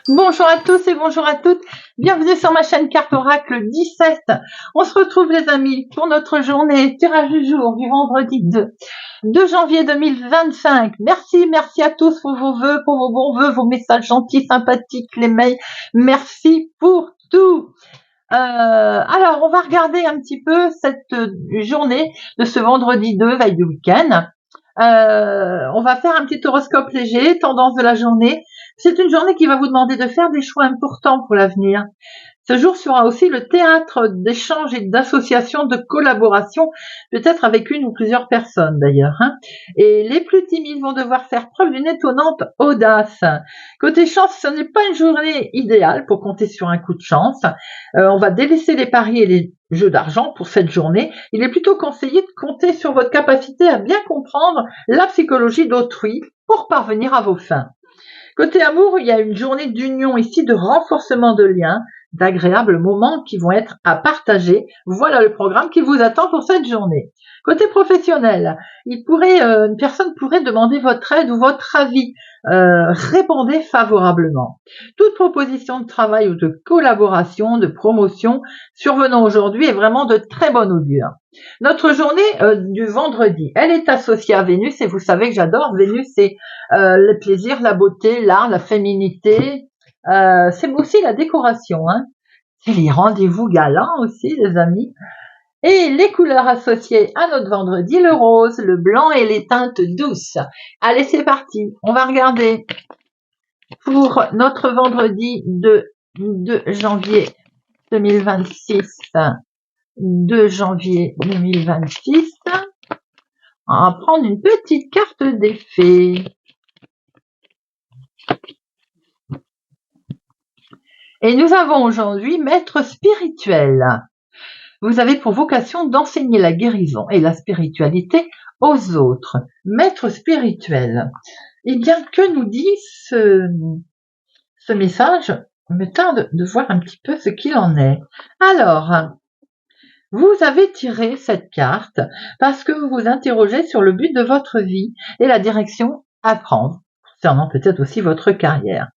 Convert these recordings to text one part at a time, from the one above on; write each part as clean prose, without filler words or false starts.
Bonjour à tous et bonjour à toutes, bienvenue sur ma chaîne Carte Oracle 17. On se retrouve les amis pour notre journée tirage du jour du vendredi 2 janvier 2025. Merci à tous pour vos vœux, pour vos bons vœux, vos messages gentils, sympathiques, les mails. Merci pour tout. Alors, on va regarder un petit peu cette journée de ce vendredi 2, veille du week-end. On va faire un petit horoscope léger, tendance de la journée. C'est une journée qui va vous demander de faire des choix importants pour l'avenir. Ce jour sera aussi le théâtre d'échanges et d'associations, de collaboration, peut-être avec une ou plusieurs personnes d'ailleurs. Et les plus timides vont devoir faire preuve d'une étonnante audace. Côté chance, ce n'est pas une journée idéale pour compter sur un coup de chance. On va délaisser les paris et les jeux d'argent pour cette journée. Il est plutôt conseillé de compter sur votre capacité à bien comprendre la psychologie d'autrui pour parvenir à vos fins. Côté amour, il y a une journée d'union ici, de renforcement de liens, d'agréables moments qui vont être à partager. Voilà le programme qui vous attend pour cette journée. Côté professionnel, une personne pourrait demander votre aide ou votre avis. Répondez favorablement. Toute proposition de travail ou de collaboration, de promotion survenant aujourd'hui est vraiment de très bon augure. Notre journée du vendredi, elle est associée à Vénus et vous savez que j'adore Vénus, c'est le plaisir, la beauté, l'art, la féminité, c'est aussi la décoration, c'est les rendez-vous galants aussi les amis. Et les couleurs associées à notre vendredi, le rose, le blanc et les teintes douces. Allez, c'est parti, on va regarder pour notre vendredi de 2 janvier 2026. 2 janvier 2026. On va prendre une petite carte des fées. Et nous avons aujourd'hui maître spirituel. Vous avez pour vocation d'enseigner la guérison et la spiritualité aux autres. Maître spirituel. Eh bien, que nous dit ce message? Il me tarde de voir un petit peu ce qu'il en est. Alors, vous avez tiré cette carte parce que vous vous interrogez sur le but de votre vie et la direction à prendre, concernant peut-être aussi votre carrière.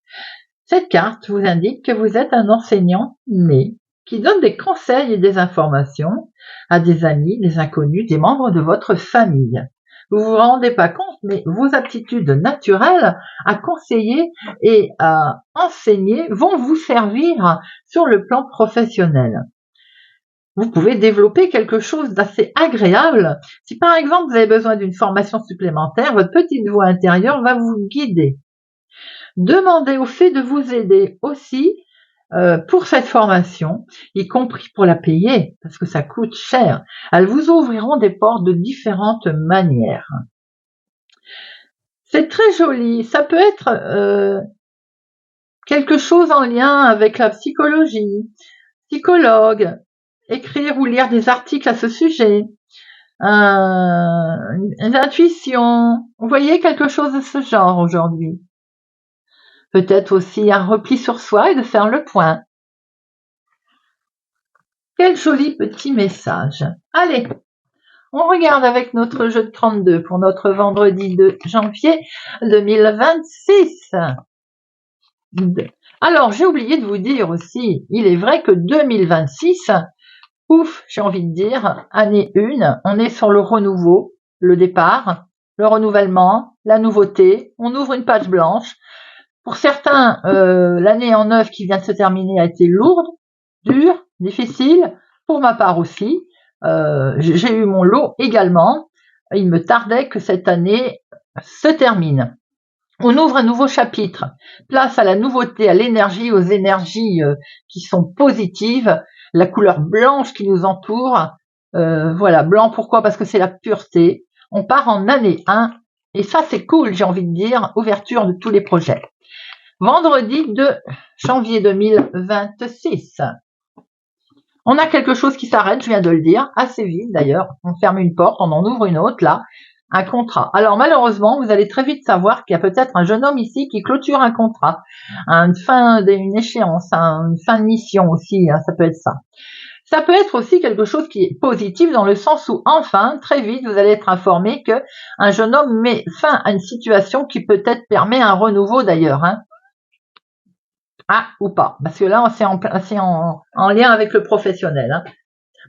Cette carte vous indique que vous êtes un enseignant né qui donne des conseils et des informations à des amis, des inconnus, des membres de votre famille. Vous vous rendez pas compte, mais vos aptitudes naturelles à conseiller et à enseigner vont vous servir sur le plan professionnel. Vous pouvez développer quelque chose d'assez agréable. Si par exemple vous avez besoin d'une formation supplémentaire, votre petite voix intérieure va vous guider. Demandez au fait de vous aider aussi pour cette formation, y compris pour la payer, parce que ça coûte cher. Elles vous ouvriront des portes de différentes manières. C'est très joli. Ça peut être quelque chose en lien avec la psychologie, psychologue, écrire ou lire des articles à ce sujet, l'intuition. Vous voyez quelque chose de ce genre aujourd'hui. Peut-être aussi un repli sur soi et de faire le point. Quel joli petit message. Allez, on regarde avec notre jeu de 32 pour notre vendredi 2 janvier 2026. Alors, j'ai oublié de vous dire aussi, il est vrai que 2026, ouf, j'ai envie de dire, année 1, on est sur le renouveau, le départ, le renouvellement, la nouveauté, on ouvre une page blanche. Pour certains, l'année en 9 qui vient de se terminer a été lourde, dure, difficile. Pour ma part aussi, j'ai eu mon lot également. Il me tardait que cette année se termine. On ouvre un nouveau chapitre. Place à la nouveauté, à l'énergie, aux énergies qui sont positives. La couleur blanche qui nous entoure. Voilà, blanc pourquoi? Parce que c'est la pureté. On part en année 1. Et ça, c'est cool, j'ai envie de dire. Ouverture de tous les projets. Vendredi 2 janvier 2026. On a quelque chose qui s'arrête, je viens de le dire, assez vite d'ailleurs. On ferme une porte, on en ouvre une autre là, un contrat. Alors malheureusement, vous allez très vite savoir qu'il y a peut-être un jeune homme ici qui clôture un contrat, une échéance, une fin de mission aussi, ça peut être ça. Ça peut être aussi quelque chose qui est positif dans le sens où enfin, très vite, vous allez être informé que un jeune homme met fin à une situation qui peut-être permet un renouveau d'ailleurs. Ah, ou pas, parce que là, c'est en lien avec le professionnel. Hein.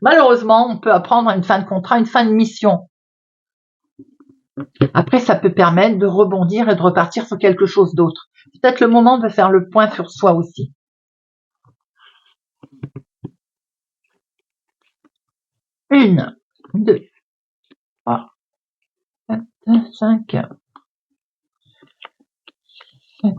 Malheureusement, on peut apprendre une fin de contrat, une fin de mission. Après, ça peut permettre de rebondir et de repartir sur quelque chose d'autre. C'est peut-être le moment de faire le point sur soi aussi. Une, deux, trois, quatre, cinq, sept.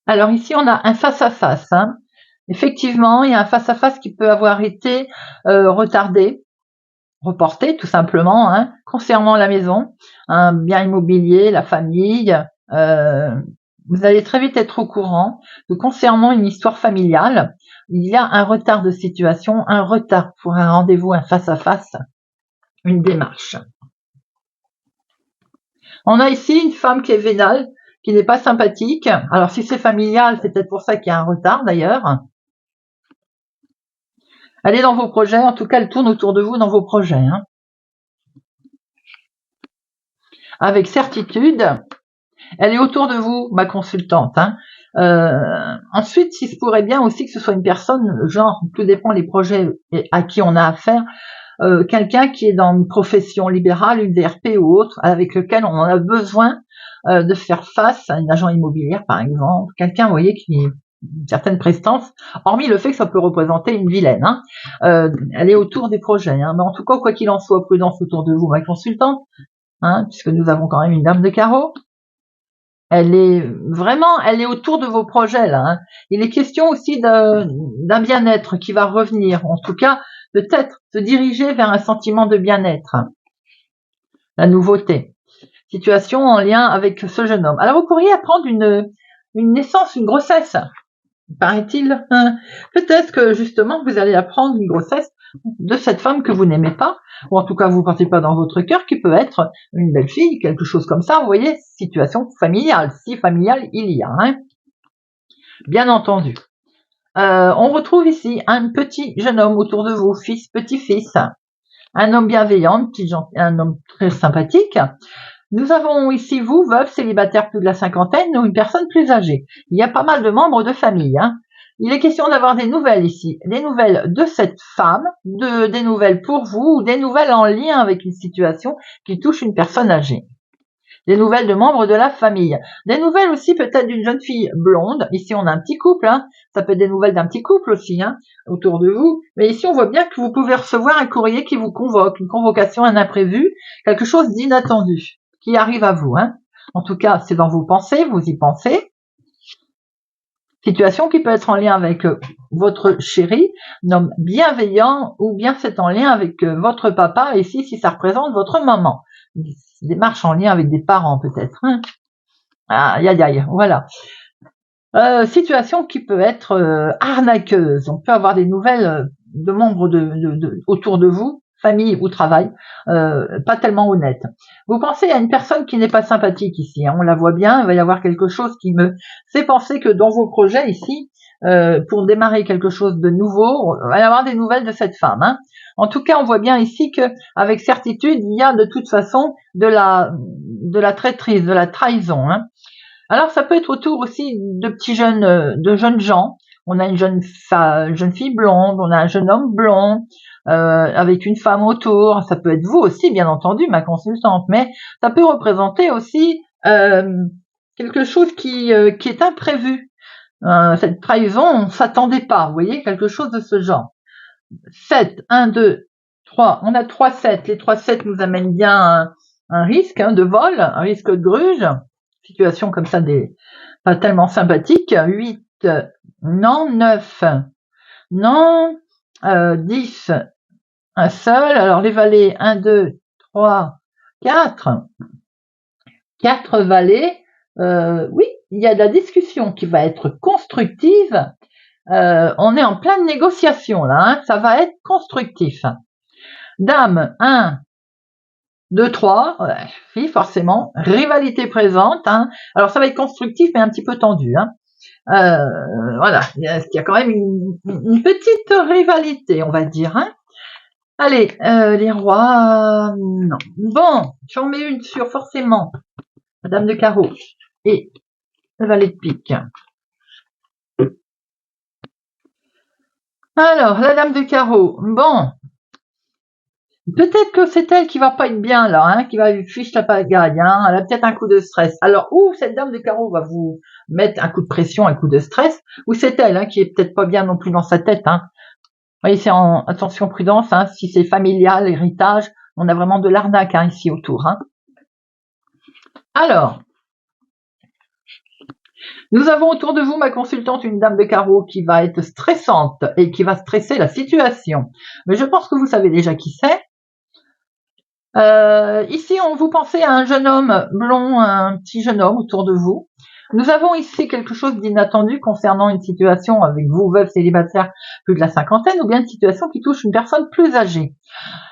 Alors ici, on a un face-à-face. Hein. Effectivement, il y a un face-à-face qui peut avoir été retardé, reporté tout simplement, hein, concernant la maison, un bien immobilier, la famille. Vous allez très vite être au courant que concernant une histoire familiale, il y a un retard de situation, un retard pour un rendez-vous, un face-à-face, une démarche. On a ici une femme qui est vénale, qui n'est pas sympathique. Alors si c'est familial, c'est peut-être pour ça qu'il y a un retard d'ailleurs. Elle est dans vos projets, en tout cas elle tourne autour de vous dans vos projets. Hein. Avec certitude, elle est autour de vous, ma consultante. Hein. Ensuite, il se pourrait bien aussi que ce soit une personne, genre, tout dépend des projets à qui on a affaire, quelqu'un qui est dans une profession libérale, une DRP ou autre, avec lequel on a besoin de faire face à un agent immobilier, par exemple. Quelqu'un, vous voyez, qui une certaine prestance, hormis le fait que ça peut représenter une vilaine. Hein. Elle est autour des projets. Hein. Mais en tout cas, quoi qu'il en soit, prudence autour de vous, ma consultante, hein, puisque nous avons quand même une dame de carreau. Elle est autour de vos projets là. Hein. Il est question aussi d'un bien-être qui va revenir. En tout cas, peut-être se diriger vers un sentiment de bien-être. La nouveauté. Situation en lien avec ce jeune homme. Alors, vous pourriez apprendre une naissance, une grossesse. Paraît-il. Hein. Peut-être que justement, vous allez apprendre une grossesse de cette femme que vous n'aimez pas, ou en tout cas vous ne partez pas dans votre cœur, qui peut être une belle fille, quelque chose comme ça, vous voyez, situation familiale, si familiale il y a, hein. Bien entendu. On retrouve ici un petit jeune homme autour de vous, fils, petit-fils, un homme bienveillant, un homme très sympathique. Nous avons ici vous, veuve, célibataire plus de la cinquantaine, ou une personne plus âgée. Il y a pas mal de membres de famille, hein. Il est question d'avoir des nouvelles ici, des nouvelles de cette femme, des nouvelles pour vous, ou des nouvelles en lien avec une situation qui touche une personne âgée. Des nouvelles de membres de la famille. Des nouvelles aussi peut-être d'une jeune fille blonde. Ici, on a un petit couple. Hein. Ça peut être des nouvelles d'un petit couple aussi, hein, autour de vous. Mais ici, on voit bien que vous pouvez recevoir un courrier qui vous convoque, une convocation, un imprévu, quelque chose d'inattendu qui arrive à vous. Hein. En tout cas, c'est dans vos pensées, vous y pensez. Situation qui peut être en lien avec votre chéri, un homme bienveillant, ou bien c'est en lien avec votre papa, ici si ça représente votre maman. Démarche en lien avec des parents peut-être. Hein. Aïe aïe aïe, voilà. Situation qui peut être arnaqueuse. On peut avoir des nouvelles de membres autour de vous, famille ou travail, pas tellement honnête. Vous pensez à une personne qui n'est pas sympathique ici, hein, on la voit bien, il va y avoir quelque chose qui me fait penser que dans vos projets ici, pour démarrer quelque chose de nouveau, il va y avoir des nouvelles de cette femme. Hein. En tout cas, on voit bien ici que, avec certitude, il y a de toute façon de la traîtrise, de la trahison. Hein. Alors, ça peut être autour aussi de jeunes gens. On a une jeune fille blonde, on a un jeune homme blond, avec une femme autour. Ça peut être vous aussi, bien entendu, ma consultante, mais ça peut représenter aussi quelque chose qui est imprévu. Cette trahison, on ne s'attendait pas, vous voyez, quelque chose de ce genre. 7, 1, 2, 3. On a 3 7. Les 3 7 nous amènent bien un risque de vol, un risque de gruge. Situation comme ça, pas tellement sympathique. 8, non. 9, non. 10, un seul. Alors les valets, 1, 2, 3, 4. 4 valets. Oui, il y a de la discussion qui va être constructive. On est en pleine négociation là, hein, ça va être constructif. Dame, 1, 2, 3, oui, forcément, rivalité présente. Hein. Alors ça va être constructif mais un petit peu tendu. Hein. Voilà, il y a quand même une petite rivalité, on va dire. Hein. Allez, les rois, non. Bon, j'en mets une sur forcément la dame de carreau et le valet de pique. Alors, la dame de carreau, bon, peut-être que c'est elle qui va pas être bien là, hein, qui va fiche la pagaille, hein, elle a peut-être un coup de stress. Alors, ou cette dame de carreau va vous mettre un coup de pression, un coup de stress, ou c'est elle, hein, qui est peut-être pas bien non plus dans sa tête, hein. Vous voyez, c'est en attention prudence, hein, si c'est familial, héritage, on a vraiment de l'arnaque, hein, ici autour, hein. Alors, nous avons autour de vous, ma consultante, une dame de carreau qui va être stressante et qui va stresser la situation. Mais je pense que vous savez déjà qui c'est. Ici, on vous pensez à un jeune homme blond, un petit jeune homme autour de vous. Nous avons ici quelque chose d'inattendu concernant une situation avec vous, veuve célibataire, plus de la cinquantaine, ou bien une situation qui touche une personne plus âgée.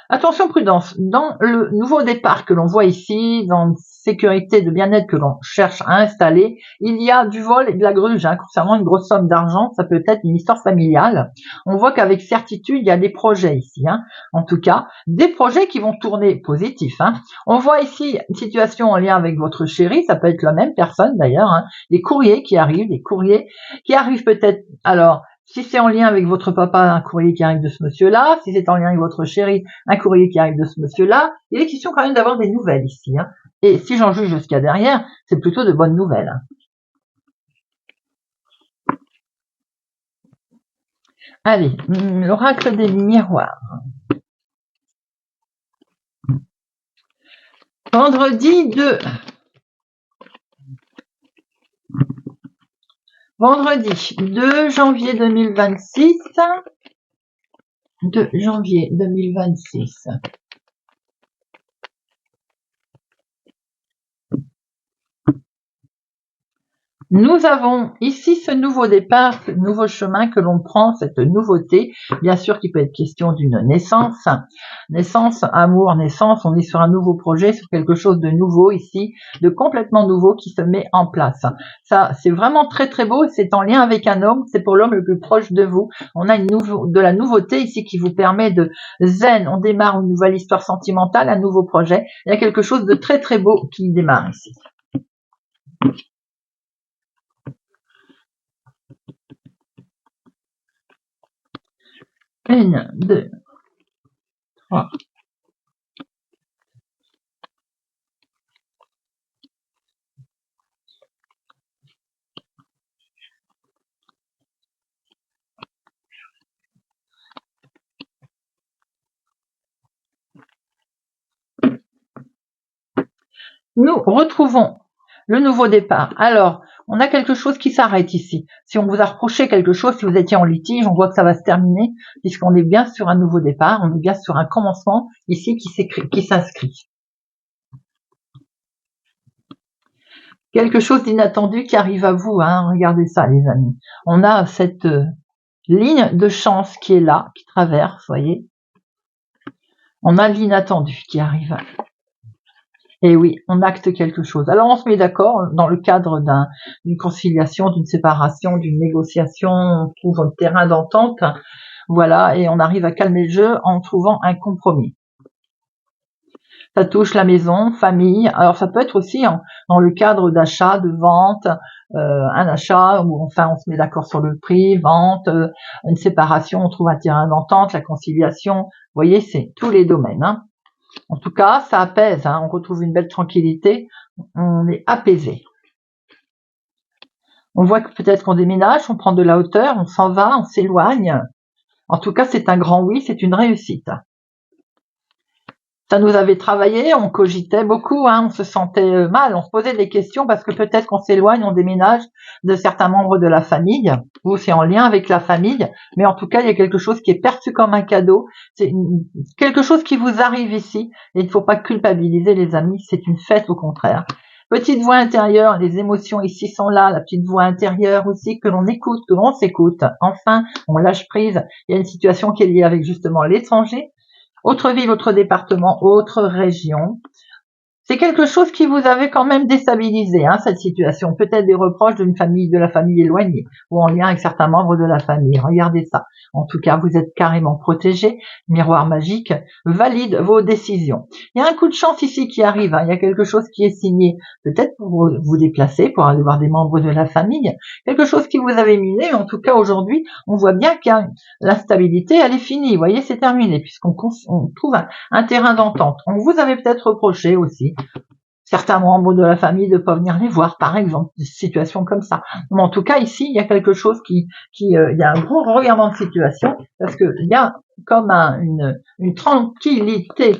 Attention prudence, dans le nouveau départ que l'on voit ici, dans une sécurité de bien-être que l'on cherche à installer, il y a du vol et de la gruge, hein, concernant une grosse somme d'argent, ça peut être une histoire familiale. On voit qu'avec certitude, il y a des projets ici, hein, en tout cas, des projets qui vont tourner positifs. Hein. On voit ici une situation en lien avec votre chéri, ça peut être la même personne d'ailleurs, hein, des courriers qui arrivent peut-être, alors, si c'est en lien avec votre papa, un courrier qui arrive de ce monsieur-là. Si c'est en lien avec votre chéri, un courrier qui arrive de ce monsieur-là. Il est question quand même d'avoir des nouvelles ici. Hein. Et si j'en juge jusqu'à derrière, c'est plutôt de bonnes nouvelles. Allez, l'oracle des miroirs. Vendredi 2 janvier 2026. 2 janvier 2026. Nous avons ici ce nouveau départ, ce nouveau chemin que l'on prend, cette nouveauté. Bien sûr qu'il peut être question d'une naissance. Naissance, amour, naissance, on est sur un nouveau projet, sur quelque chose de nouveau ici, de complètement nouveau qui se met en place. Ça, c'est vraiment très très beau, c'est en lien avec un homme, c'est pour l'homme le plus proche de vous. On a de la nouveauté ici qui vous permet de zen, on démarre une nouvelle histoire sentimentale, un nouveau projet. Il y a quelque chose de très très beau qui démarre ici. 1, 2, 3. Nous retrouvons le nouveau départ. Alors, on a quelque chose qui s'arrête ici. Si on vous a reproché quelque chose, si vous étiez en litige, on voit que ça va se terminer, puisqu'on est bien sur un nouveau départ, on est bien sur un commencement ici qui s'inscrit. Quelque chose d'inattendu qui arrive à vous, hein. Regardez ça, les amis. On a cette ligne de chance qui est là, qui traverse, voyez. On a l'inattendu qui arrive. Et oui, on acte quelque chose. Alors on se met d'accord dans le cadre d'une conciliation, d'une séparation, d'une négociation, on trouve un terrain d'entente, voilà, et on arrive à calmer le jeu en trouvant un compromis. Ça touche la maison, famille, alors ça peut être aussi dans le cadre d'achat, de vente, un achat où enfin on se met d'accord sur le prix, vente, une séparation, on trouve un terrain d'entente, la conciliation, vous voyez, c'est tous les domaines, hein. En tout cas, ça apaise, hein, on retrouve une belle tranquillité, on est apaisé. On voit que peut-être qu'on déménage, on prend de la hauteur, on s'en va, on s'éloigne. En tout cas, c'est un grand oui, c'est une réussite. Ça nous avait travaillé, on cogitait beaucoup, hein, on se sentait mal, on se posait des questions parce que peut-être qu'on s'éloigne, on déménage de certains membres de la famille, ou c'est en lien avec la famille, mais en tout cas, il y a quelque chose qui est perçu comme un cadeau, c'est quelque chose qui vous arrive ici, et il ne faut pas culpabiliser les amis, c'est une fête au contraire. Petite voix intérieure, les émotions ici sont là, la petite voix intérieure aussi, que l'on écoute, que l'on s'écoute. Enfin, on lâche prise, il y a une situation qui est liée avec justement l'étranger, autre ville, autre département, autre région. C'est quelque chose qui vous avait quand même déstabilisé, hein, cette situation. Peut-être des reproches d'une famille, de la famille éloignée, ou en lien avec certains membres de la famille. Regardez ça. En tout cas, vous êtes carrément protégé. Miroir magique valide vos décisions. Il y a un coup de chance ici qui arrive, hein. Il y a quelque chose qui est signé. Peut-être pour vous déplacer, pour aller voir des membres de la famille. Quelque chose qui vous avait miné. En tout cas, aujourd'hui, on voit bien que l'instabilité, elle est finie. Vous voyez, c'est terminé, puisqu'on trouve un terrain d'entente. On vous avait peut-être reproché aussi certains membres de la famille de pas venir les voir, par exemple, des situations comme ça. Mais en tout cas, ici, il y a quelque chose il y a un gros revirement de situation, parce que il y a comme une tranquillité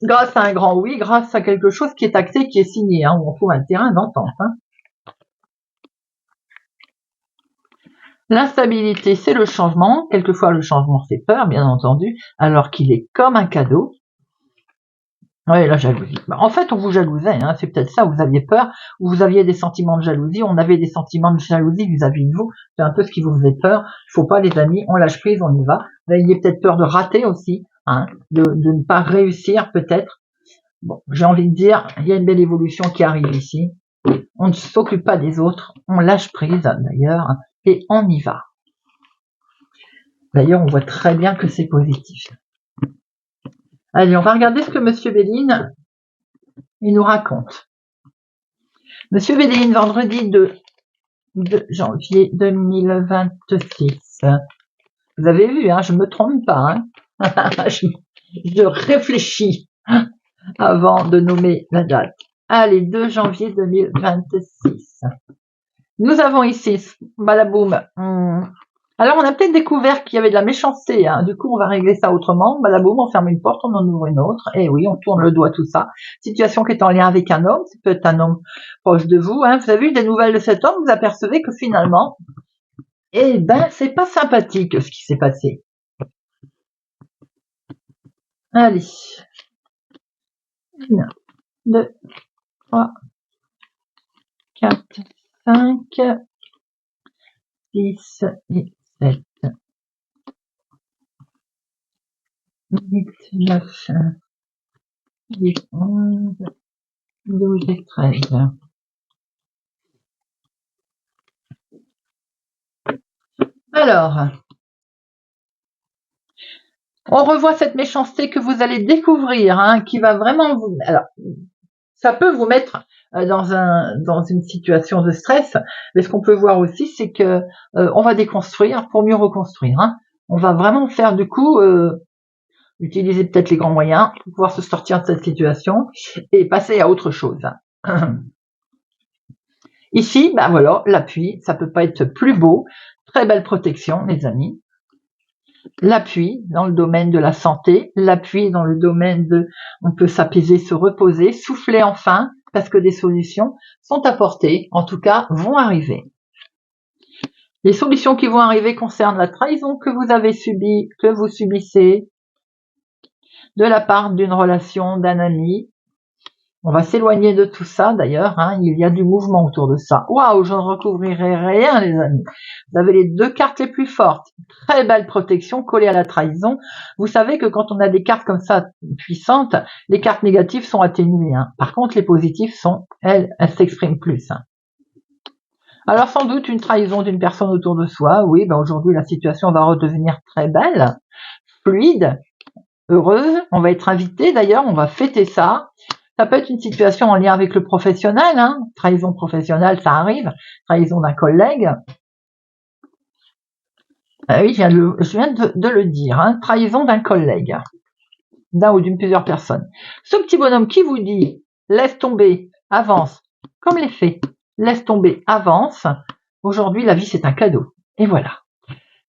grâce à un grand oui, grâce à quelque chose qui est acté, qui est signé, hein, où on trouve un terrain d'entente. Hein. L'instabilité, c'est le changement. Quelquefois, le changement fait peur, bien entendu, alors qu'il est comme un cadeau. Oui, la jalousie. En fait, on vous jalousait, hein, c'est peut-être ça, vous aviez peur, ou vous aviez des sentiments de jalousie, on avait des sentiments de jalousie vis-à-vis de vous, c'est un peu ce qui vous faisait peur. Il faut pas, les amis, on lâche prise, on y va. Vous aviez peut-être peur de rater aussi, hein, de ne pas réussir peut-être. Bon, j'ai envie de dire, il y a une belle évolution qui arrive ici. On ne s'occupe pas des autres, on lâche prise d'ailleurs, et on y va. D'ailleurs, on voit très bien que c'est positif. Allez, on va regarder ce que Monsieur Béline il nous raconte. Monsieur Béline, vendredi 2 janvier 2026. Vous avez vu, hein, je me trompe pas. Hein. je réfléchis avant de nommer la date. Allez, 2 janvier 2026. Nous avons ici, balaboum. Alors, on a peut-être découvert qu'il y avait de la méchanceté. Hein. Du coup, on va régler ça autrement. Balaboum, on ferme une porte, on en ouvre une autre. Et oui, on tourne le doigt, tout ça. Situation qui est en lien avec un homme. Ça peut être un homme proche de vous. Hein. Vous avez eu des nouvelles de cet homme. Vous apercevez que finalement, eh ben, c'est pas sympathique ce qui s'est passé. Allez. 1, 2, 3, 4, 5, 6 et 7. 8, 9, 10, 11, 12 et 13. Alors, on revoit cette méchanceté que vous allez découvrir, hein, qui va vraiment vous... Alors, ça peut vous mettre dans une situation de stress, mais ce qu'on peut voir aussi, c'est que on va déconstruire pour mieux reconstruire. Hein. On va vraiment faire du coup... utiliser peut-être les grands moyens pour pouvoir se sortir de cette situation et passer à autre chose. Ici, ben voilà, l'appui, ça peut pas être plus beau. Très belle protection, les amis. L'appui dans le domaine de la santé, l'appui dans le domaine de, on peut s'apaiser, se reposer, souffler enfin, parce que des solutions sont apportées, en tout cas, vont arriver. Les solutions qui vont arriver concernent la trahison que vous avez subie, que vous subissez, de la part d'une relation, d'un ami. On va s'éloigner de tout ça d'ailleurs, hein, il y a du mouvement autour de ça. Waouh, je ne recouvrirai rien les amis. Vous avez les deux cartes les plus fortes. Très belle protection collée à la trahison. Vous savez que quand on a des cartes comme ça puissantes, les cartes négatives sont atténuées. Hein. Par contre, les positives sont, elles s'expriment plus. Hein. Alors sans doute une trahison d'une personne autour de soi. Oui, ben aujourd'hui la situation va redevenir très belle, fluide, heureuse. On va être invité d'ailleurs, on va fêter ça. Ça peut être une situation en lien avec le professionnel, hein. Trahison professionnelle, ça arrive. Trahison d'un collègue. Oui, je viens de le dire, hein. Trahison d'un collègue. D'un ou d'une plusieurs personnes. Ce petit bonhomme qui vous dit, laisse tomber, avance, comme les faits. Laisse tomber, avance. Aujourd'hui, la vie, c'est un cadeau. Et voilà.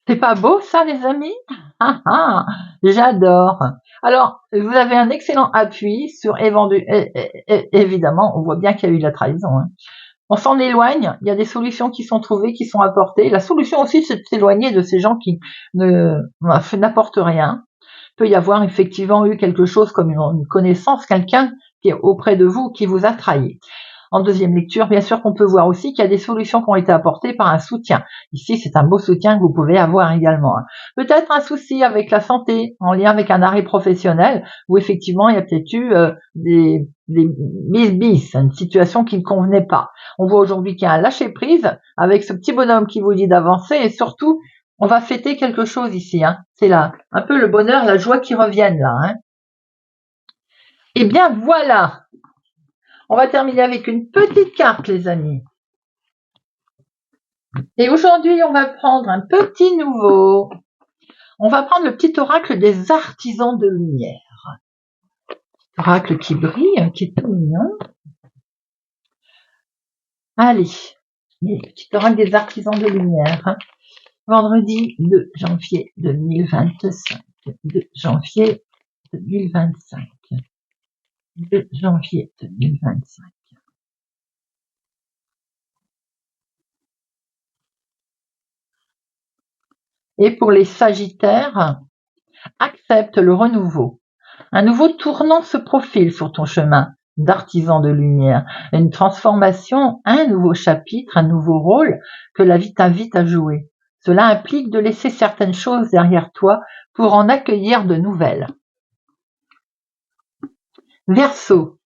C'est pas beau, ça, les amis? Ah, ah, j'adore. Alors, vous avez un excellent appui sur évidemment, on voit bien qu'il y a eu de la trahison. Hein. On s'en éloigne, il y a des solutions qui sont trouvées, qui sont apportées. La solution aussi, c'est de s'éloigner de ces gens qui n'apportent rien. Il peut y avoir effectivement eu quelque chose comme une connaissance, quelqu'un qui est auprès de vous, qui vous a trahi. En deuxième lecture, bien sûr qu'on peut voir aussi qu'il y a des solutions qui ont été apportées par un soutien. Ici, c'est un beau soutien que vous pouvez avoir également. Peut-être un souci avec la santé, en lien avec un arrêt professionnel, où effectivement, il y a peut-être eu des bis, une situation qui ne convenait pas. On voit aujourd'hui qu'il y a un lâcher-prise avec ce petit bonhomme qui vous dit d'avancer et surtout, on va fêter quelque chose ici. C'est là, un peu le bonheur, la joie qui reviennent là. Eh bien, voilà. On va terminer avec une petite carte, les amis. Et aujourd'hui, on va prendre un petit nouveau. On va prendre le petit oracle des artisans de lumière. Oracle qui brille, qui est tout mignon. Allez, le petit oracle des artisans de lumière. Vendredi 2 janvier 2025. 2 janvier 2025. 2 janvier 2025. Et pour les Sagittaires, accepte le renouveau. Un nouveau tournant se profile sur ton chemin d'artisan de lumière. Une transformation, un nouveau chapitre, un nouveau rôle que la vie t'invite à jouer. Cela implique de laisser certaines choses derrière toi pour en accueillir de nouvelles. Verseau.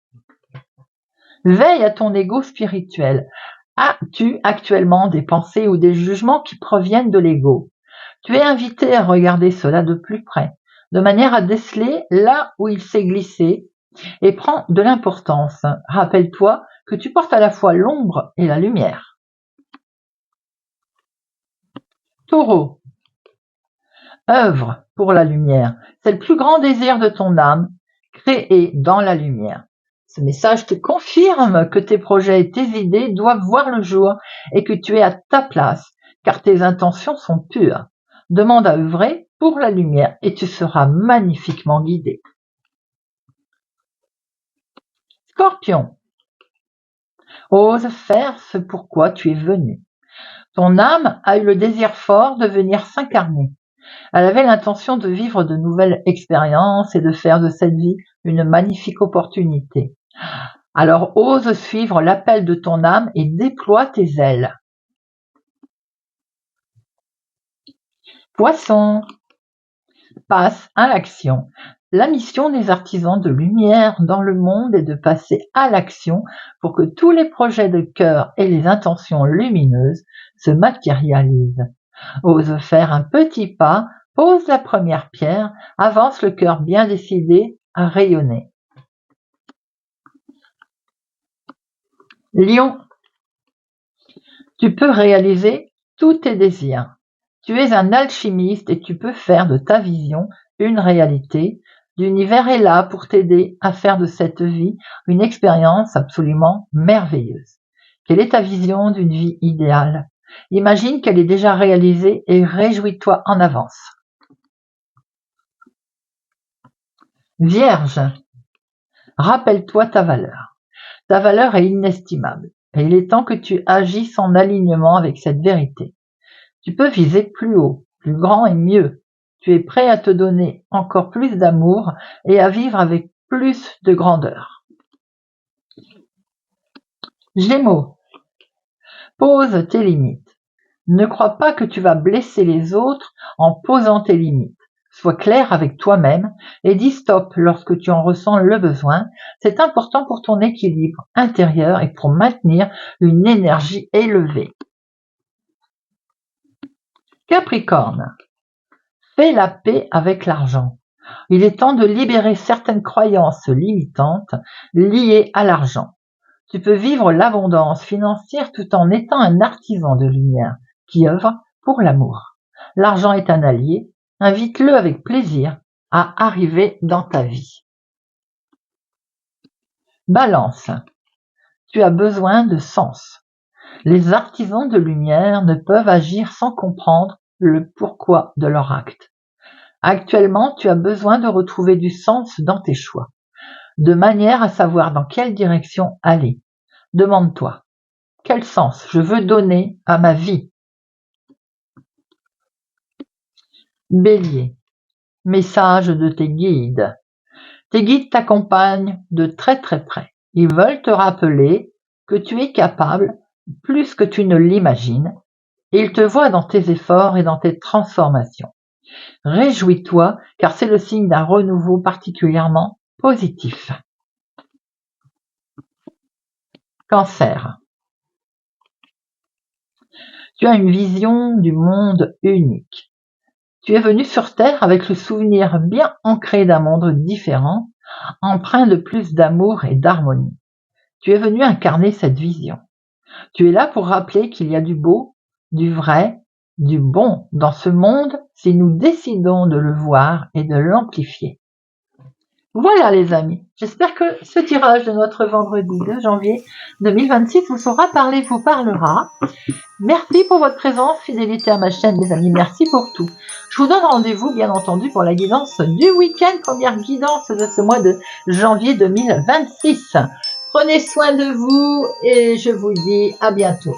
Veille à ton ego spirituel. As-tu actuellement des pensées ou des jugements qui proviennent de l'ego? Tu es invité à regarder cela de plus près, de manière à déceler là où il s'est glissé et prend de l'importance. Rappelle-toi que tu portes à la fois l'ombre et la lumière. Taureau. Œuvre pour la lumière. C'est le plus grand désir de ton âme, créé dans la lumière. Ce message te confirme que tes projets et tes idées doivent voir le jour et que tu es à ta place, car tes intentions sont pures. Demande à œuvrer pour la lumière et tu seras magnifiquement guidé. Scorpion. Ose faire ce pourquoi tu es venu. Ton âme a eu le désir fort de venir s'incarner. Elle avait l'intention de vivre de nouvelles expériences et de faire de cette vie une magnifique opportunité. Alors ose suivre l'appel de ton âme et déploie tes ailes. Poisson. Passe à l'action. La mission des artisans de lumière dans le monde est de passer à l'action pour que tous les projets de cœur et les intentions lumineuses se matérialisent. Ose faire un petit pas, pose la première pierre, avance le cœur bien décidé à rayonner. Lion. Tu peux réaliser tous tes désirs. Tu es un alchimiste et tu peux faire de ta vision une réalité. L'univers est là pour t'aider à faire de cette vie une expérience absolument merveilleuse. Quelle est ta vision d'une vie idéale? Imagine qu'elle est déjà réalisée et réjouis-toi en avance. Vierge, rappelle-toi ta valeur. Ta valeur est inestimable et il est temps que tu agisses en alignement avec cette vérité. Tu peux viser plus haut, plus grand et mieux. Tu es prêt à te donner encore plus d'amour et à vivre avec plus de grandeur. Gémeaux, pose tes limites. Ne crois pas que tu vas blesser les autres en posant tes limites. Sois clair avec toi-même et dis stop lorsque tu en ressens le besoin. C'est important pour ton équilibre intérieur et pour maintenir une énergie élevée. Capricorne, fais la paix avec l'argent. Il est temps de libérer certaines croyances limitantes liées à l'argent. Tu peux vivre l'abondance financière tout en étant un artisan de lumière qui œuvre pour l'amour. L'argent est un allié, invite-le avec plaisir à arriver dans ta vie. Balance, tu as besoin de sens. Les artisans de lumière ne peuvent agir sans comprendre le pourquoi de leur acte. Actuellement, tu as besoin de retrouver du sens dans tes choix, de manière à savoir dans quelle direction aller. Demande-toi, quel sens je veux donner à ma vie? Bélier, message de tes guides. Tes guides t'accompagnent de très très près. Ils veulent te rappeler que tu es capable plus que tu ne l'imagines, et il te voit dans tes efforts et dans tes transformations. Réjouis-toi, car c'est le signe d'un renouveau particulièrement positif. Cancer. Tu as une vision du monde unique. Tu es venu sur Terre avec le souvenir bien ancré d'un monde différent, empreint de plus d'amour et d'harmonie. Tu es venu incarner cette vision. Tu es là pour rappeler qu'il y a du beau, du vrai, du bon dans ce monde si nous décidons de le voir et de l'amplifier. Voilà les amis, j'espère que ce tirage de notre vendredi 2 janvier 2026 vous saura parler, vous parlera. Merci pour votre présence, fidélité à ma chaîne les amis, merci pour tout. Je vous donne rendez-vous bien entendu pour la guidance du week-end, première guidance de ce mois de janvier 2026. Prenez soin de vous et je vous dis à bientôt.